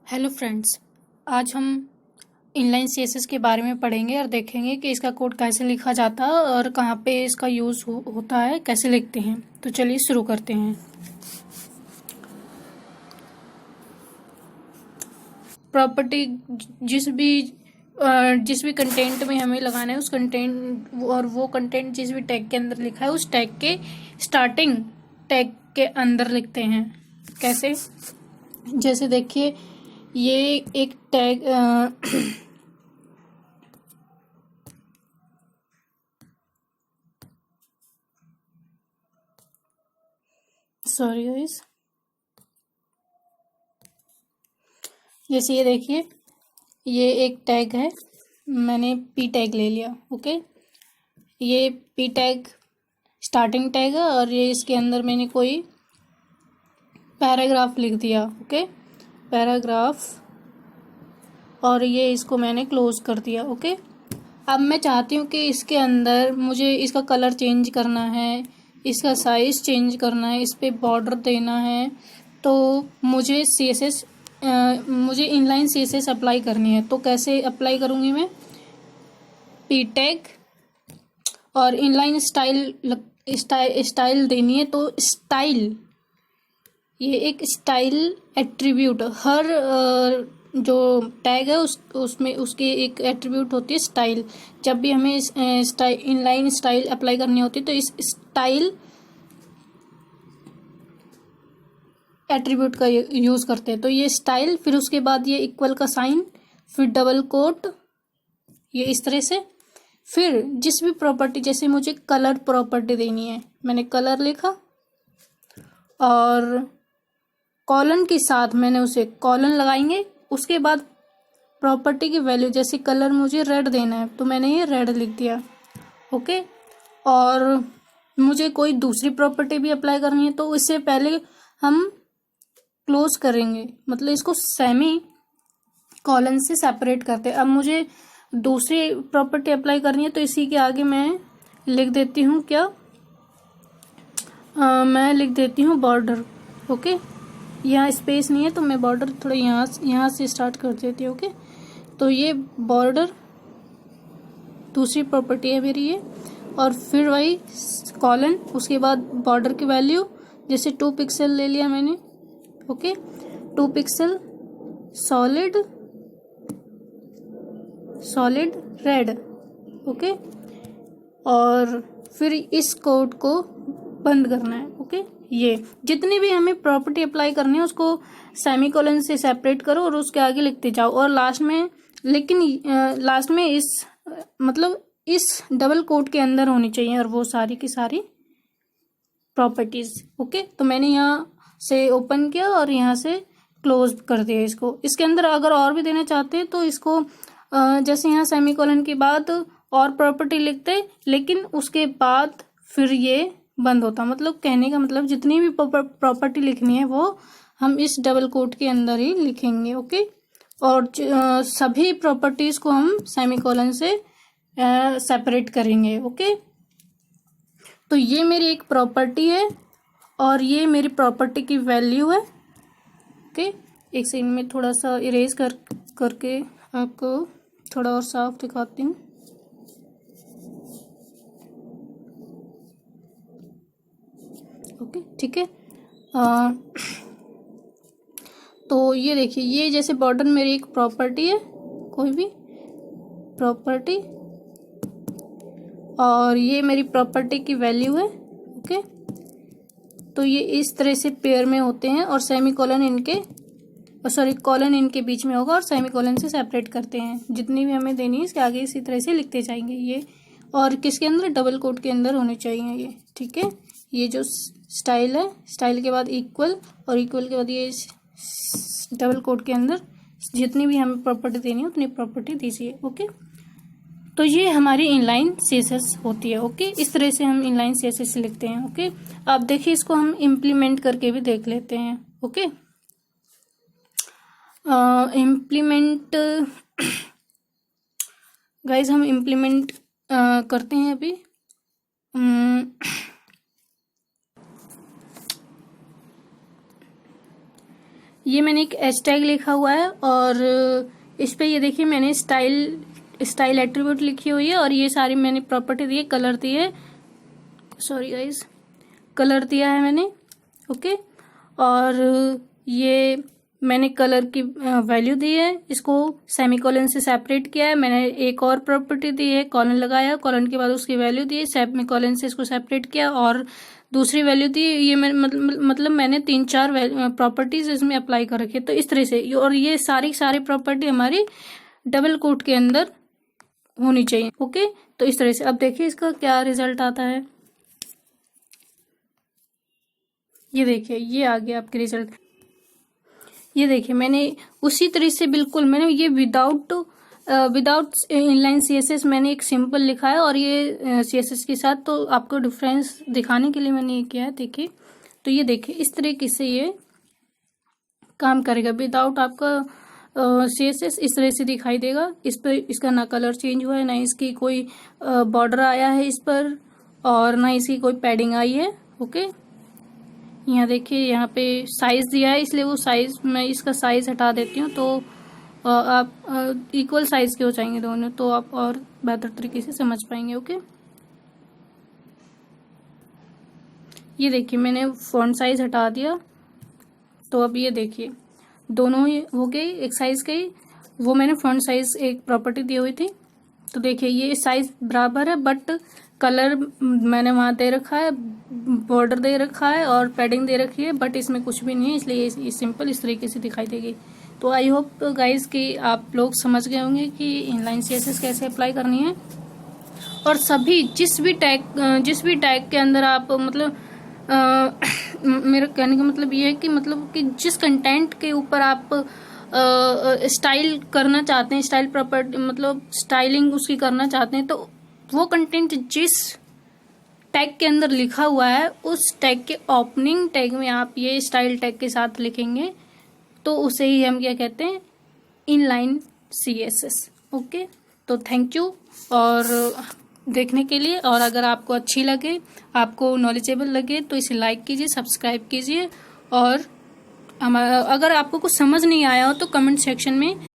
Hello friends, आज हम inline CSS के बारे में पढ़ेंगे और देखेंगे कि इसका कोड कैसे लिखा जाता है और कहाँ पे इसका यूज़ होता है, कैसे लिखते हैं। तो चलिए शुरू करते हैं। प्रॉपर्टी जिस भी कंटेंट में हमें लगाना है उस कंटेंट और वो कंटेंट जिस भी टैग के अंदर लिखा है उस टैग के स्टार्टिंग टैग के अंदर लिखते हैं। कैसे? जैसे देखिए, ये एक टैग सॉरी गाइस, जैसे ये देखिए, ये एक टैग है, मैंने पी टैग ले लिया। ओके, ये पी टैग स्टार्टिंग टैग है और ये इसके अंदर मैंने कोई पैराग्राफ लिख दिया। ओके, पैराग्राफ, और ये इसको मैंने क्लोज कर दिया। ओके, अब मैं चाहती हूँ कि इसके अंदर मुझे इसका कलर चेंज करना है, इसका साइज चेंज करना है, इस पर बॉर्डर देना है, तो मुझे सीएसएस मुझे इनलाइन सीएसएस अप्लाई करनी है। तो कैसे अप्लाई करूँगी मैं? पी टैग और इनलाइन स्टाइल देनी है। तो स्टाइल, ये एक स्टाइल एट्रीब्यूट, हर जो टैग है उसमें उसकी एक एट्रीब्यूट होती है स्टाइल। जब भी हमें इनलाइन स्टाइल अप्लाई करनी होती है तो इस स्टाइल एट्रीब्यूट का यूज करते हैं। तो ये स्टाइल, फिर उसके बाद ये इक्वल का साइन, फिर डबल कोट, ये इस तरह से। फिर जिस भी प्रॉपर्टी, जैसे मुझे कलर प्रॉपर्टी देनी है, मैंने कलर लिखा और कॉलन के साथ मैंने उसे कॉलन लगाएंगे। उसके बाद प्रॉपर्टी की वैल्यू, जैसे कलर मुझे रेड देना है तो मैंने ये रेड लिख दिया। ओके, और मुझे कोई दूसरी प्रॉपर्टी भी अप्लाई करनी है तो इससे पहले हम क्लोज करेंगे, मतलब इसको सेमी कॉलन से सेपरेट करते हैं। अब मुझे दूसरी प्रॉपर्टी अप्लाई करनी है तो इसी के आगे मैं लिख देती हूँ क्या, मैं लिख देती हूँ बॉर्डर। ओके, यहाँ स्पेस नहीं है तो मैं बॉर्डर थोड़ा यहाँ से स्टार्ट कर देती हूँ। ओके, तो ये बॉर्डर दूसरी प्रॉपर्टी है मेरी ये, और फिर वही कॉलन, उसके बाद बॉर्डर की वैल्यू, जैसे 2 पिक्सल ले लिया मैंने। Okay, 2 pixel solid red. Okay, और फिर इस कोड को बंद करना है। ओके, ये जितनी भी हमें प्रॉपर्टी अप्लाई करनी है उसको सेमीकोलन से सेपरेट करो और उसके आगे लिखते जाओ, और लास्ट में, लेकिन लास्ट में इस मतलब इस डबल कोट के अंदर होनी चाहिए और वो सारी की सारी प्रॉपर्टीज। ओके, तो मैंने यहाँ से ओपन किया और यहाँ से क्लोज कर दिया इसको। इसके अंदर अगर और भी देना चाहते हैं तो इसको जैसे यहाँ सेमीकोलन के बाद और प्रॉपर्टी लिखते, लेकिन उसके बाद फिर ये बंद होता। मतलब कहने का मतलब जितनी भी प्रॉपर्टी लिखनी है वो हम इस डबल कोट के अंदर ही लिखेंगे। ओके, और सभी प्रॉपर्टीज को हम सेमीकोलन से सेपरेट करेंगे। ओके, तो ये मेरी एक प्रॉपर्टी है और ये मेरी प्रॉपर्टी की वैल्यू है। ओके, एक सेकंड में थोड़ा सा इरेज करके आपको थोड़ा और साफ दिखाती हूँ। ओके, ठीक है। तो ये देखिए, ये जैसे बॉर्डर मेरी एक प्रॉपर्टी है, कोई भी प्रॉपर्टी, और ये मेरी प्रॉपर्टी की वैल्यू है। ओके, तो ये इस तरह से पेयर में होते हैं और सेमीकोलन इनके, सॉरी कॉलन इनके बीच में होगा और सेमीकोलन से सेपरेट करते हैं। जितनी भी हमें देनी है इसके आगे इसी तरह से लिखते जाएंगे ये, और किसके अंदर? डबल कोट के अंदर होने चाहिए ये। ठीक है, ये जो स्टाइल है, स्टाइल के बाद इक्वल, और इक्वल के बाद ये डबल कोट के अंदर जितनी भी हमें प्रॉपर्टी देनी है उतनी प्रॉपर्टी दीजिए। ओके, तो ये हमारी इनलाइन सीएसएस होती है। ओके, इस तरह से हम इनलाइन सीएसएस लिखते हैं। ओके, अब देखिए इसको हम इम्प्लीमेंट करके भी देख लेते हैं। ओके, इम्प्लीमेंट गाइज, हम इम्प्लीमेंट करते हैं अभी। ये मैंने एक हैशटैग लिखा हुआ है और इस पे ये देखिए मैंने स्टाइल एट्रीब्यूट लिखी हुई है और ये सारी मैंने प्रॉपर्टी दी है, कलर दी है, सॉरी गाइस, कलर दिया है मैंने, ओके। और ये मैंने कलर की वैल्यू दी है, इसको सेमीकोलन से सेपरेट किया है। मैंने एक और प्रॉपर्टी दी है, कॉलन लगाया, कॉलन के बाद उसकी वैल्यू दी है, सेमीकोलन से इसको सेपरेट किया और दूसरी वैल्यू दी। ये मतलब मैंने 3-4 प्रॉपर्टीज इसमें अप्लाई कर रखी है। तो इस तरह से, और ये सारी प्रॉपर्टी हमारी डबल कोट के अंदर होनी चाहिए, ओके। तो इस तरह से अब देखिए इसका क्या रिजल्ट आता है। ये देखिए ये आ गया आपके रिजल्ट। ये देखिए मैंने उसी तरह से बिल्कुल मैंने ये विदाउट इनलाइन सीएसएस मैंने एक सिंपल लिखा है और ये सीएसएस के साथ, तो आपको डिफरेंस दिखाने के लिए मैंने ये किया है। देखिए तो ये देखिए इस तरीके से ये काम करेगा। विदाउट आपका सीएसएस इस तरह से दिखाई देगा। इस पर इसका ना कलर चेंज हुआ है, ना इसकी कोई बॉर्डर आया है इस पर, और ना इसकी कोई पैडिंग आई है, ओके। यहाँ देखिए यहाँ पे साइज दिया है, इसलिए वो साइज मैं इसका साइज हटा देती हूँ, तो आप इक्वल साइज के हो जाएंगे दोनों, तो आप और बेहतर तरीके से समझ पाएंगे, ओके। ये देखिए मैंने फॉन्ट साइज हटा दिया, तो अब ये देखिए दोनों ही हो गई, एक साइज गई। वो मैंने फॉन्ट साइज एक प्रॉपर्टी दी हुई थी, तो देखिए ये साइज बराबर है, बट कलर मैंने वहाँ दे रखा है, बॉर्डर दे रखा है और पैडिंग दे रखी है, बट इसमें कुछ भी नहीं है, इसलिए ये सिंपल इस तरीके से दिखाई देगी। तो आई होप गाइज कि आप लोग समझ गए होंगे कि इनलाइन सीएसएस कैसे अप्लाई करनी है। और सभी जिस भी टैग के अंदर आप मतलब मेरा कहने का मतलब ये है कि जिस कंटेंट के ऊपर आप स्टाइल करना चाहते हैं, स्टाइल प्रॉपर्टी मतलब स्टाइलिंग उसकी करना चाहते हैं, तो वो कंटेंट जिस टैग के अंदर लिखा हुआ है उस टैग के ओपनिंग टैग में आप ये स्टाइल टैग के साथ लिखेंगे, तो उसे ही हम क्या कहते हैं, इनलाइन सीएसएस, ओके। तो थैंक यू और देखने के लिए, और अगर आपको अच्छी लगे, आपको नॉलेजेबल लगे, तो इसे लाइक कीजिए, सब्सक्राइब कीजिए, और अगर आपको कुछ समझ नहीं आया हो तो कमेंट सेक्शन में